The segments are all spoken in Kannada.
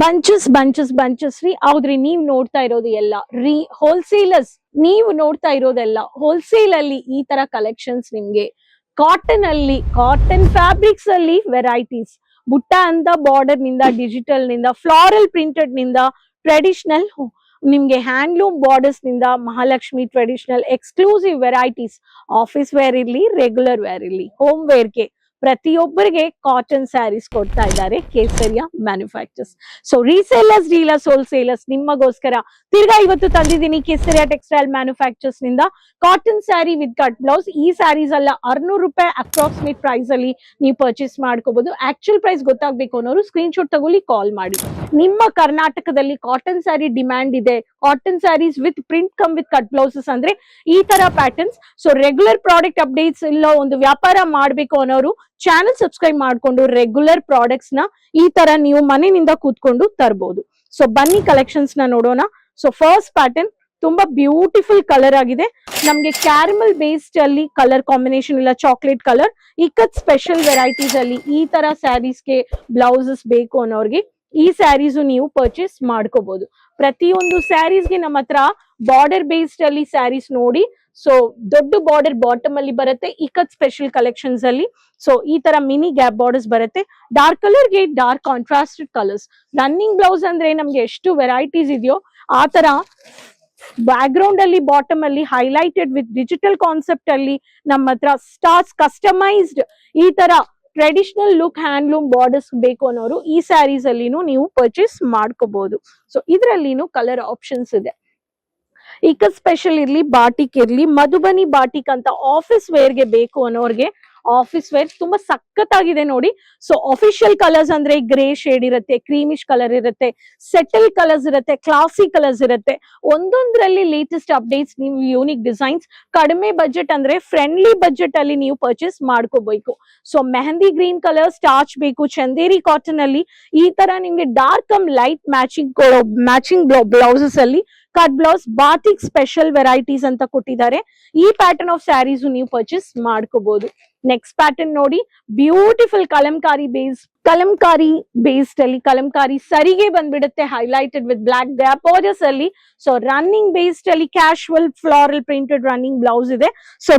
ಬಂಚಸ್ ರೀ. ಹೌದ್ರಿ, ನೀವ್ ನೋಡ್ತಾ ಇರೋದು ಎಲ್ಲ ಹೋಲ್ಸೇಲರ್ಸ್. ನೀವು ನೋಡ್ತಾ ಇರೋದೆಲ್ಲ ಹೋಲ್ಸೇಲ್ ಅಲ್ಲಿ ಈ ತರ ಕಲೆಕ್ಷನ್ಸ್ ನಿಮ್ಗೆ. ಕಾಟನ್ ಫ್ಯಾಬ್ರಿಕ್ಸ್ ಅಲ್ಲಿ ವೆರೈಟೀಸ್, ಬುಟ್ಟ ಅಂತ ಬಾರ್ಡರ್ ನಿಂದ, ಡಿಜಿಟಲ್ ನಿಂದ, ಫ್ಲಾರಲ್ ಪ್ರಿಂಟೆಡ್ ನಿಂದ, ಟ್ರೆಡಿಷನಲ್ ನಿಮ್ಗೆ ಹ್ಯಾಂಡ್ಲೂಮ್ ಬಾರ್ಡರ್ಸ್ ನಿಂದ, Mahalakshmi traditional exclusive varieties. Office wear ಇರ್ಲಿ, ರೆಗ್ಯುಲರ್ ವೇರ್ ಇರ್ಲಿ, ಹೋಮ್ ವೇರ್ಗೆ ಪ್ರತಿಯೊಬ್ಬರಿಗೆ ಕಾಟನ್ ಸ್ಯಾರೀಸ್ ಕೊಡ್ತಾ ಇದ್ದಾರೆ Kesariya manufacturers. So resellers, dealers, wholesalers ನಿಮಗೋಸ್ಕರ ತಿರ್ಗಾ ಇವತ್ತು ತಂದಿದ್ದೀನಿ ಕೇಸರಿಯ ಟೆಕ್ಸ್ಟೈಲ್ ಮ್ಯಾನುಫ್ಯಾಕ್ಚರ್ಸ್ ನಿಂದ cotton saree with cut blouse. ಈ ಸ್ಯಾರೀಸ್ ಎಲ್ಲ 600 ರೂಪಾಯಿ ಅಪ್ರಾಕ್ಸಿಮೇಟ್ ಪ್ರೈಸ್ ಅಲ್ಲಿ ನೀವು ಪರ್ಚೇಸ್ ಮಾಡ್ಕೋಬಹುದು. ಆಕ್ಚುಯಲ್ ಪ್ರೈಸ್ ಗೊತ್ತಾಗ್ಬೇಕು ಅನ್ನೋರು ಸ್ಕ್ರೀನ್ ಶಾಟ್ ತಗೊಳ್ಳಿ, ಕಾಲ್ ಮಾಡಿ. ನಿಮ್ಮ ಕರ್ನಾಟಕದಲ್ಲಿ ಕಾಟನ್ ಸ್ಯಾರಿ ಡಿಮ್ಯಾಂಡ್ ಇದೆ. Cotton saris with print cum with cut blouses ಅಂದ್ರೆ ಈ ತರ patterns. So regular product updates ಇಲ್ಲ, ಒಂದು ವ್ಯಾಪಾರ ಮಾಡ್ಬೇಕು ಅನ್ನೋರು ಚಾನೆಲ್ ಸಬ್ಸ್ಕ್ರೈಬ್ ಮಾಡ್ಕೊಂಡು ರೆಗ್ಯುಲರ್ ಪ್ರಾಡಕ್ಟ್ಸ್ ನ ಈ ತರ ನೀವು ಮನೆಯಿಂದ ಕೂತ್ಕೊಂಡು ತರಬಹುದು. ಸೊ ಬನ್ನಿ ಕಲೆಕ್ಷನ್ಸ್ ನ ನೋಡೋಣ. ಸೊ ಫಸ್ಟ್ ಪ್ಯಾಟರ್ನ್ ತುಂಬಾ ಬ್ಯೂಟಿಫುಲ್ ಕಲರ್ ಆಗಿದೆ. ನಮ್ಗೆ ಕ್ಯಾರಮಲ್ ಬೇಸ್ಡ್ ಅಲ್ಲಿ ಕಲರ್ ಕಾಂಬಿನೇಷನ್ ಇಲ್ಲ, chocolate colour. Ikat special varieties ಅಲ್ಲಿ ಈ ತರ ಸ್ಯಾರೀಸ್ಗೆ ಬ್ಲೌಸಸ್ ಬೇಕು ಅನ್ನೋರ್ಗೆ ಈ ಸ್ಯಾರೀಸ್ ನೀವು ಪರ್ಚೇಸ್ ಮಾಡ್ಕೋಬಹುದು. ಪ್ರತಿಯೊಂದು ಸ್ಯಾರೀಸ್ಗೆ ನಮ್ಮ ಹತ್ರ ಬಾರ್ಡರ್ ಬೇಸ್ಡ್ ಅಲ್ಲಿ ಸ್ಯಾರೀಸ್ ನೋಡಿ. ಸೊ ದೊಡ್ಡ ಬಾರ್ಡರ್ ಬಾಟಮ್ ಅಲ್ಲಿ ಬರುತ್ತೆ ಇಕ್ಕತ್ ಸ್ಪೆಷಲ್ ಕಲೆಕ್ಷನ್ಸ್ ಅಲ್ಲಿ. ಸೊ ಈ ತರ ಮಿನಿ ಗ್ಯಾಪ್ ಬಾರ್ಡರ್ಸ್ ಬರುತ್ತೆ. ಡಾರ್ಕ್ ಕಲರ್ಗೆ dark contrasted colours. Running blouse ಅಂದ್ರೆ ನಮ್ಗೆ ಎಷ್ಟು ವೆರೈಟೀಸ್ ಇದೆಯೋ ಆ ತರ ಬ್ಯಾಕ್ ಗ್ರೌಂಡ್ ಅಲ್ಲಿ ಬಾಟಮ್ ಅಲ್ಲಿ ಹೈಲೈಟೆಡ್ ವಿತ್ ಡಿಜಿಟಲ್ ಕಾನ್ಸೆಪ್ಟ್ ಅಲ್ಲಿ ನಮ್ಮ ಹತ್ರ ಸ್ಟಾರ್ಸ್ ಕಸ್ಟಮೈಸ್ಡ್ ಈ ತರ ಟ್ರೆಡಿಷನಲ್ ಲುಕ್ ಹ್ಯಾಂಡ್ಲೂಮ್ ಬಾರ್ಡರ್ಸ್ ಬೇಕು ಅನ್ನೋರು ಈ ಸ್ಯಾರೀಸ್ ಅಲ್ಲಿನೂ ನೀವು ಪರ್ಚೇಸ್ ಮಾಡ್ಕೋಬಹುದು. ಸೊ ಇದ್ರಲ್ಲಿನೂ ಕಲರ್ ಆಪ್ಷನ್ಸ್ ಇದೆ. ಈಗ ಸ್ಪೆಷಲ್ ಇರ್ಲಿ, ಬಾಟಿಕ್ ಇರ್ಲಿ, ಮಧುಬನಿ ಬಾಟಿಕ್ ಅಂತ ಆಫೀಸ್ ವೇರ್ಗೆ ಬೇಕು ಅನ್ನೋರ್ಗೆ ಆಫೀಸ್ ವೇರ್ ತುಂಬಾ ಸಖತ್ತಾಗಿದೆ ನೋಡಿ. ಸೊ ಅಫಿಷಿಯಲ್ ಕಲರ್ಸ್ ಅಂದ್ರೆ ಗ್ರೇ ಶೇಡ್ ಇರುತ್ತೆ, ಕ್ರೀಮಿಶ್ ಕಲರ್ ಇರುತ್ತೆ, ಸೆಟಲ್ ಕಲರ್ಸ್ ಇರುತ್ತೆ, ಕ್ಲಾಸಿ ಕಲರ್ಸ್ ಇರುತ್ತೆ. ಒಂದೊಂದ್ರಲ್ಲಿ ಲೇಟೆಸ್ಟ್ ಅಪ್ಡೇಟ್ಸ್, ನೀವು ಯೂನಿಕ್ ಡಿಸೈನ್ಸ್. ಕಡಿಮೆ ಬಜೆಟ್ ಅಂದ್ರೆ ಫ್ರೆಂಡ್ಲಿ ಬಜೆಟ್ ಅಲ್ಲಿ ನೀವು ಪರ್ಚೇಸ್ ಮಾಡ್ಕೋಬೇಕು. So mehndi green colour starch ಬೇಕು, ಚಂದೇರಿ ಕಾಟನ್ ಅಲ್ಲಿ ಈ ತರ ನಿಮ್ಗೆ dark cum light matching blouses ಅಲ್ಲಿ cut blouse, batik special varieties ಅಂತ ಕೊಟ್ಟಿದ್ದಾರೆ. ಈ ಪ್ಯಾಟರ್ನ್ ಆಫ್ ಸ್ಯಾರೀಸ್ ನೀವು ಪರ್ಚೇಸ್ ಮಾಡ್ಕೋಬಹುದು. ನೆಕ್ಸ್ಟ್ ಪ್ಯಾಟರ್ನ್ ನೋಡಿ, ಬ್ಯೂಟಿಫುಲ್ ಕಲಂಕಾರಿ ಬೇಸ್ಡ್ ಅಲ್ಲಿ ಕಲಂಕಾರಿ ಸರಿಗೆ ಬಂದ್ಬಿಡುತ್ತೆ, highlighted with black gap borders ಅಲ್ಲಿ. ಸೊ ರನ್ನಿಂಗ್ ಬೇಸ್ಡ್ ಅಲ್ಲಿ casual floral printed running blouse ಇದೆ. ಸೊ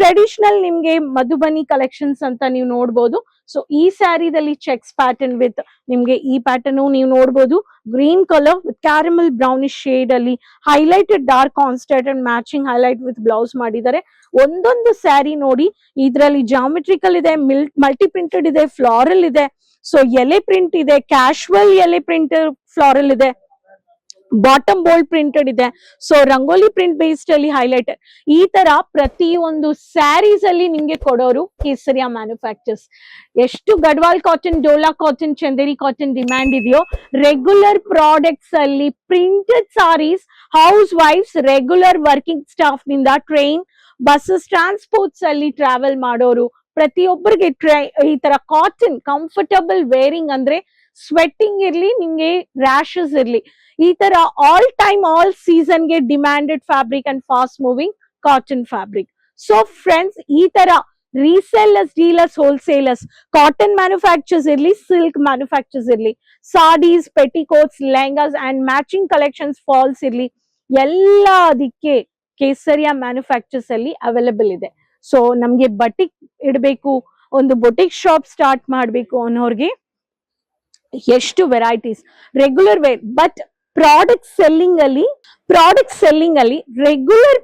ಟ್ರೆಡಿಷನಲ್ ನಿಮ್ಗೆ ಮಧುಬನಿ ಕಲೆಕ್ಷನ್ಸ್ ಅಂತ ನೀವು ನೋಡ್ಬೋದು. ಸೊ ಈ ಸ್ಯಾರಿದಲ್ಲಿ ಚೆಕ್ಸ್ ಪ್ಯಾಟರ್ನ್ ವಿತ್ ನಿಮ್ಗೆ ಈ ಪ್ಯಾಟರ್ನ್ ನೀವು ನೋಡ್ಬೋದು. Green colour with caramel brownish shade ಅಲ್ಲಿ highlighted dark constant and matching highlight with blouse ಮಾಡಿದ್ದಾರೆ. ಒಂದೊಂದು ಸ್ಯಾರಿ ನೋಡಿ, ಇದ್ರಲ್ಲಿ ಜಾಮೆಟ್ರಿಕಲ್ ಇದೆ, ಮಲ್ಟಿ ಪ್ರಿಂಟೆಡ್ ಇದೆ, ಫ್ಲಾರಲ್ ಇದೆ, ಸೊ ಎಲೆ ಪ್ರಿಂಟ್ ಇದೆ, ಕ್ಯಾಶುವಲ್ ಎಲೆ ಪ್ರಿಂಟ್ ಫ್ಲಾರಲ್ ಇದೆ, ಬಾಟಮ್ ಬೋಲ್ಡ್ ಪ್ರಿಂಟೆಡ್ ಇದೆ. ಸೊ ರಂಗೋಲಿ ಪ್ರಿಂಟ್ ಬೇಸ್ಡ್ ಅಲ್ಲಿ ಹೈಲೈಟೆಡ್. ಈ ತರ ಪ್ರತಿಯೊಂದು ಸ್ಯಾರೀಸ್ ಅಲ್ಲಿ ನಿಮ್ಗೆ ಕೊಡೋರು ಕೇಸರಿಯ ಮ್ಯಾನುಫ್ಯಾಕ್ಚರ್ಸ್. ಎಷ್ಟು Gadwal cotton, Dola cotton, Chanderi cotton demand ಇದೆಯೋ, ರೆಗ್ಯುಲರ್ ಪ್ರಾಡಕ್ಟ್ಸ್ ಅಲ್ಲಿ printed saris house wives, regular working staff ನಿಂದ ಟ್ರೈನ್, ಬಸ್ಸಸ್, ಟ್ರಾನ್ಸ್ಪೋರ್ಟ್ಸ್ ಅಲ್ಲಿ ಟ್ರಾವೆಲ್ ಮಾಡೋರು ಪ್ರತಿಯೊಬ್ಬರಿಗೆ ಈ ತರ ಕಾಟನ್ ಕಂಫರ್ಟಬಲ್ ವೇರಿಂಗ್ ಅಂದ್ರೆ ಸ್ವೆಟ್ಟಿಂಗ್ ಇರ್ಲಿ, ನಿಮ್ಗೆ ರ್ಯಾಶಸ್ ಇರ್ಲಿ, ಈ ತರ ಆಲ್ ಟೈಮ್ ಆಲ್ ಸೀಸನ್ ಗೆ demanded fabric and fast moving cotton fabric. So friends, ಈ ತರ resellers, dealers, wholesalers, cotton manufactures ಇರ್ಲಿ, ಸಿಲ್ಕ್ ಮ್ಯಾನುಫ್ಯಾಕ್ಚರ್ಸ್ ಇರ್ಲಿ, saris, petticoats, lehengas and matching collections, falls ಇರ್ಲಿ, ಎಲ್ಲ ಅದಕ್ಕೆ ಕೇಸರಿಯ ಮ್ಯಾನುಫ್ಯಾಕ್ಚರ್ಸ್ ಅಲ್ಲಿ ಅವೈಲೇಬಲ್ ಇದೆ. ಸೊ ನಮ್ಗೆ ಬಟಿಕ್ ಇಡಬೇಕು, ಒಂದು ಬೊಟಿಕ್ ಶಾಪ್ ಸ್ಟಾರ್ಟ್ ಮಾಡ್ಬೇಕು ಅನ್ನೋರ್ಗೆ ಎಷ್ಟು varieties, regular wear. But product selling ಅಲ್ಲಿ ರೆಗ್ಯುಲರ್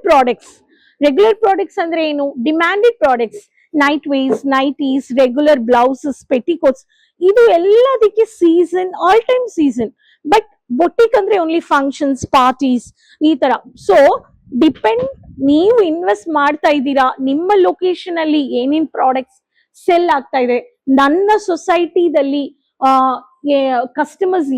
ಪ್ರಾಡಕ್ಟ್ಸ್ ಅಂದ್ರೆ ಏನು? Demanded products, nightwears, nighties, regular blouses, petticoats, ಇದು ಎಲ್ಲದಕ್ಕೆ season, all time season. But boutique ಅಂದ್ರೆ ಓನ್ಲಿ ಫಂಕ್ಷನ್ಸ್, ಪಾರ್ಟೀಸ್, ಈ ತರ. ಸೊ ಡಿಪೆಂಡ್, ನೀವು ಇನ್ವೆಸ್ಟ್ ಮಾಡ್ತಾ ಇದ್ದೀರಾ, ನಿಮ್ಮ ಲೊಕೇಶನ್ ಅಲ್ಲಿ ಏನೇನ್ ಪ್ರಾಡಕ್ಟ್ಸ್ ಸೆಲ್ ಆಗ್ತಾ ಇದೆ, ನನ್ನ ಸೊಸೈಟಿದಲ್ಲಿ ಕಸ್ಟಮರ್ಸ್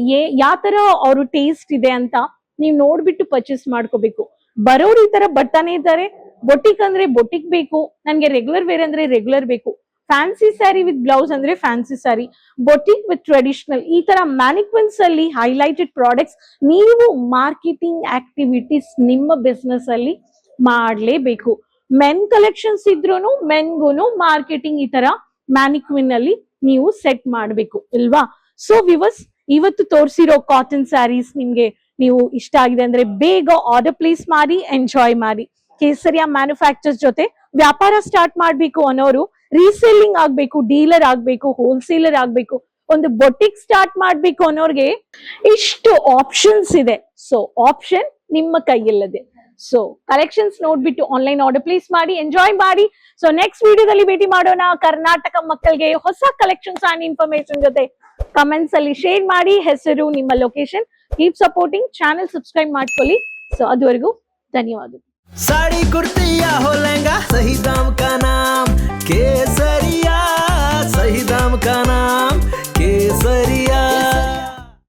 ಯಾವ ತರ ಅವ್ರ ಟೇಸ್ಟ್ ಇದೆ ಅಂತ ನೀವು ನೋಡ್ಬಿಟ್ಟು ಪರ್ಚೇಸ್ ಮಾಡ್ಕೋಬೇಕು. ಬರೋರು ಈ ತರ ಬರ್ತಾನೆ ಇದ್ದಾರೆ. ಬೊಟಿಕ್ ಅಂದ್ರೆ ಬೊಟಿಕ್ ಬೇಕು, ನನ್ಗೆ ರೆಗ್ಯುಲರ್ ವೇರ್ ಅಂದ್ರೆ ರೆಗ್ಯುಲರ್ ಬೇಕು, ಫ್ಯಾನ್ಸಿ ಸ್ಯಾರಿ ವಿತ್ ಬ್ಲೌಸ್ ಅಂದ್ರೆ fancy sari, boutique with traditional, ಈ ತರ ಮ್ಯಾನಿಕ್ವಿನ್ಸ್ ಅಲ್ಲಿ ಹೈಲೈಟೆಡ್ ಪ್ರಾಡಕ್ಟ್ಸ್. ನೀವು ಮಾರ್ಕೆಟಿಂಗ್ ಆಕ್ಟಿವಿಟೀಸ್ ನಿಮ್ಮ ಬಿಸ್ನೆಸ್ ಅಲ್ಲಿ ಮಾಡ್ಲೇಬೇಕು. ಮೆನ್ ಕಲೆಕ್ಷನ್ಸ್ ಇದ್ರೂನು ಮೆನ್ಗೂನು ಮಾರ್ಕೆಟಿಂಗ್ ಈ ತರ ಮ್ಯಾನಿಕ್ವಿನ್ ಅಲ್ಲಿ ನೀವು ಸೆಟ್ ಮಾಡ್ಬೇಕು ಇಲ್ವಾ? ಸೊ ವಿವರ್ಸ್, ಇವತ್ತು ತೋರಿಸಿರೋ ಕಾಟನ್ ಸ್ಯಾರೀಸ್ ನಿಮ್ಗೆ ನೀವು ಇಷ್ಟ ಆಗಿದೆ ಅಂದ್ರೆ ಬೇಗ ಆರ್ಡರ್ ಪ್ಲೇಸ್ ಮಾಡಿ ಎಂಜಾಯ್ ಮಾಡಿ. ಕೇಸರಿಯಾ ಮ್ಯಾನುಫ್ಯಾಕ್ಚರ್ಸ್ ಜೊತೆ ವ್ಯಾಪಾರ ಸ್ಟಾರ್ಟ್ ಮಾಡ್ಬೇಕು ಅನ್ನೋರು, ರೀಸೇಲಿಂಗ್ ಆಗ್ಬೇಕು, ಡೀಲರ್ ಆಗ್ಬೇಕು, ಹೋಲ್ಸೇಲರ್ ಆಗ್ಬೇಕು, ಒಂದು ಬೊಟಿಕ್ ಸ್ಟಾರ್ಟ್ ಮಾಡ್ಬೇಕು ಅನ್ನೋರ್ಗೆ ಇಷ್ಟು ಆಪ್ಷನ್ಸ್ ಇದೆ. ಸೊ ಆಪ್ಷನ್ ನಿಮ್ಮ ಕೈಯಲ್ಲದೆ. ಸೊ ಕಲೆಕ್ಷನ್ಸ್ ನೋಡ್ಬಿಟ್ಟು ಆನ್ಲೈನ್ ಆರ್ಡರ್ ಪ್ಲೇಸ್ ಮಾಡಿ ಎಂಜಾಯ್ ಮಾಡಿ. ಸೊ ನೆಕ್ಸ್ಟ್ ವಿಡಿಯೋದಲ್ಲಿ ಭೇಟಿ ಮಾಡೋಣ. ಕರ್ನಾಟಕ ಮಕ್ಕಳಿಗೆ ಹೊಸ ಕಲೆಕ್ಷನ್ಸ್ ಅಂಡ್ ಇನ್ಫಾರ್ಮೇಶನ್ ಜೊತೆ ಕಮೆಂಟ್ಸ್ ಅಲ್ಲಿ ಶೇರ್ ಮಾಡಿ. ಹೆಸರು, ನಿಮ್ಮ location, keep supporting, channel subscribe ಮಾಡ್ಕೊಳ್ಳಿ. ಸೊ ಅದುವರೆಗೂ ಧನ್ಯವಾದಗಳು. साड़ी कुर्ती या हो लहंगा, सही दाम का नाम केसरिया, सही दाम का नाम केसरिया.